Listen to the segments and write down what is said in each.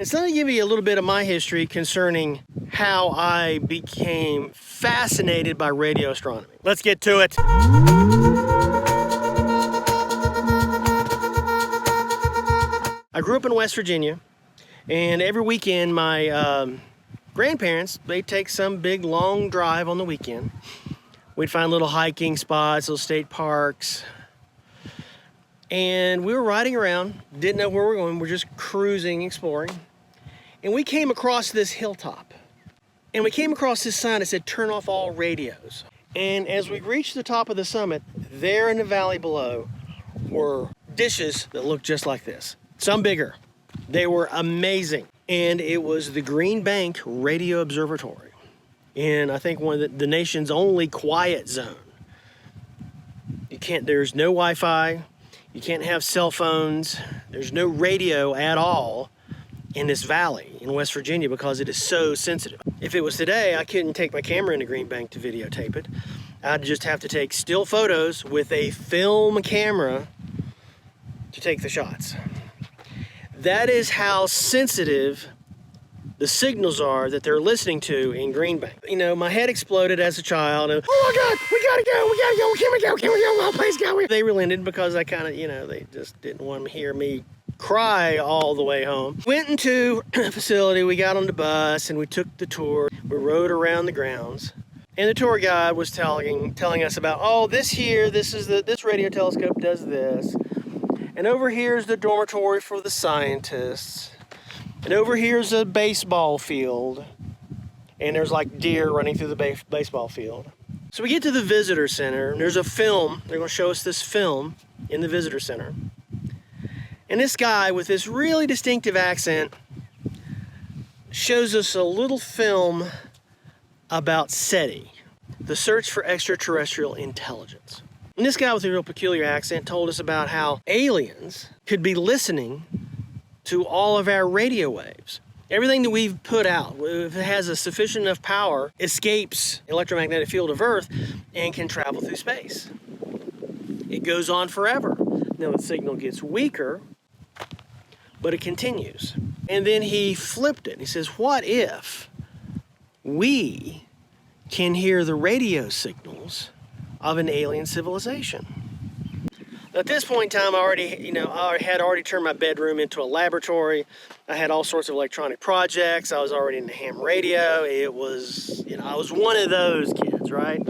And so let me give you a little bit of my history concerning how I became fascinated by radio astronomy. Let's get to it. I grew up in West Virginia, and every weekend my grandparents, they'd take some big long drive on the weekend. We'd find little hiking spots, little state parks, and we were riding around, didn't know where we were going, we're just cruising, exploring, and we came across this hilltop, and we came across this sign that said, "Turn off all radios." And as we reached the top of the summit, there in the valley below were dishes that looked just like this, some bigger. They were amazing. And it was the Green Bank Radio Observatory in, I think, one of the nation's only quiet zone. There's no Wi-Fi, you can't have cell phones, there's no radio at all in this valley in West Virginia because it is so sensitive. If it was today, I couldn't take my camera into Green Bank to videotape it. I'd just have to take still photos with a film camera to take the shots. That is how sensitive the signals are that they're listening to in Green Bank. You know, my head exploded as a child. And, oh my God, we gotta go, can we go, oh, please go. They relented because I kind of, they just didn't want to hear me cry all the way home. Went into a facility, we got on the bus and we took the tour. We rode around the grounds. And the tour guide was telling us about, oh, this radio telescope does this. And over here's the dormitory for the scientists. And over here's a baseball field. And there's like deer running through the baseball field. So we get to the visitor center, and there's a film. They're going to show us this film in the visitor center. And this guy with this really distinctive accent shows us a little film about SETI, the search for extraterrestrial intelligence. And this guy with a real peculiar accent told us about how aliens could be listening to all of our radio waves. Everything that we've put out, if it has a sufficient enough power, escapes the electromagnetic field of Earth and can travel through space. It goes on forever. Now the signal gets weaker, but it continues. And then he flipped it. He says, what if we can hear the radio signals of an alien civilization? At this point in time, I had already turned my bedroom into a laboratory. I had all sorts of electronic projects. I was already in the ham radio. It was, I was one of those kids, right?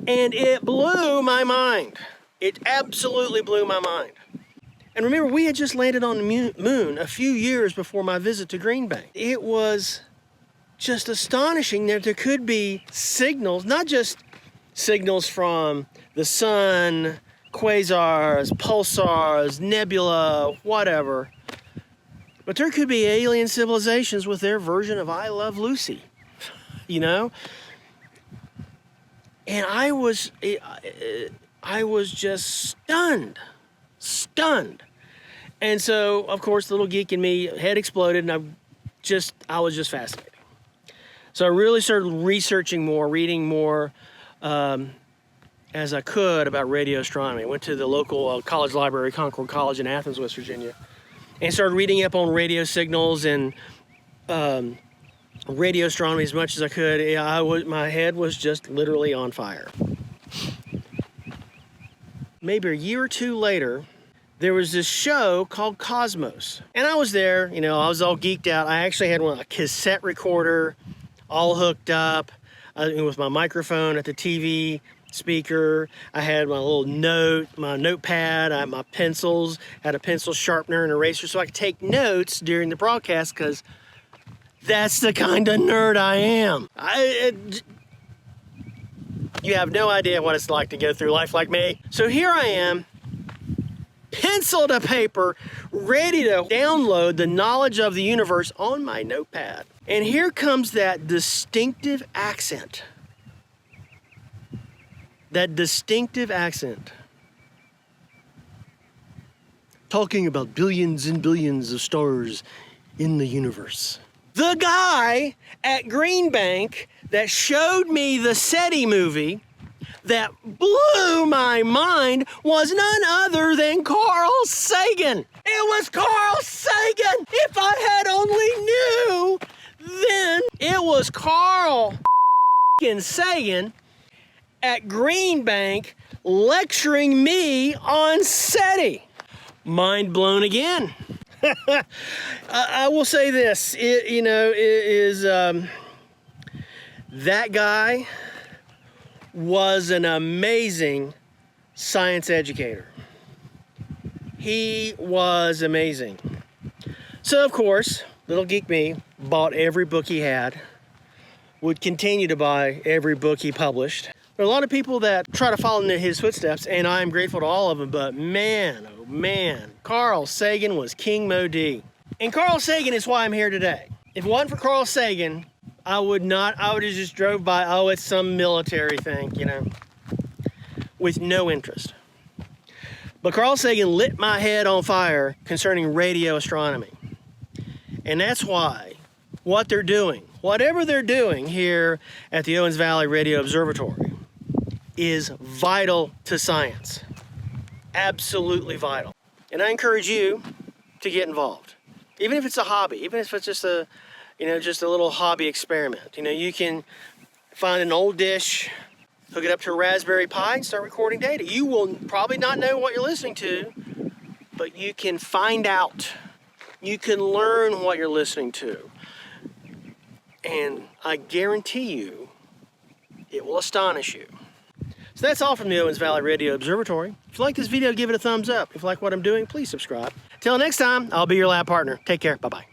And it blew my mind. It absolutely blew my mind. And remember, we had just landed on the moon a few years before my visit to Green Bank. It was just astonishing that there could be signals, not just signals from the sun, quasars, pulsars, nebula, whatever, but there could be alien civilizations with their version of I Love Lucy, And I was just stunned. And so, of course, the little geek in me, head exploded, and I was just fascinated. So I really started researching more, reading more as I could about radio astronomy. I went to the local college library, Concord College in Athens, West Virginia, and started reading up on radio signals and radio astronomy as much as I could. My head was just literally on fire. Maybe a year or two later, there was this show called Cosmos. And I was there, I was all geeked out. I actually had a cassette recorder all hooked up with my microphone at the TV speaker. I had my little notepad, I had my pencils, had a pencil sharpener and eraser so I could take notes during the broadcast because that's the kind of nerd I am. You have no idea what it's like to go through life like me. So here I am, pencil to paper, ready to download the knowledge of the universe on my notepad. And here comes that distinctive accent. Talking about billions and billions of stars in the universe. The guy at Green Bank that showed me the SETI movie that blew my mind was none other than Carl Sagan. It was Carl Sagan! If I had was Carl Sagan at Green Bank lecturing me on SETI. Mind blown again. I will say this, that guy was an amazing science educator. He was amazing. So of course, little geek me bought every book he had, would continue to buy every book he published. There are a lot of people that try to follow in his footsteps, and I'm grateful to all of them, but man, oh man, Carl Sagan was King Mo D. And Carl Sagan is why I'm here today. If it wasn't for Carl Sagan, I would have just drove by, oh, it's some military thing, with no interest. But Carl Sagan lit my head on fire concerning radio astronomy. And that's why what they're doing, whatever they're doing here at the Owens Valley Radio Observatory, is vital to science. Absolutely vital. And I encourage you to get involved. Even if it's a hobby, even if it's just a little hobby experiment. You can find an old dish, hook it up to a Raspberry Pi, and start recording data. You will probably not know what you're listening to, but you can find out. You can learn what you're listening to. And I guarantee you, it will astonish you. So that's all from the Owens Valley Radio Observatory. If you like this video, give it a thumbs up. If you like what I'm doing, please subscribe. Till next time, I'll be your lab partner. Take care. Bye-bye.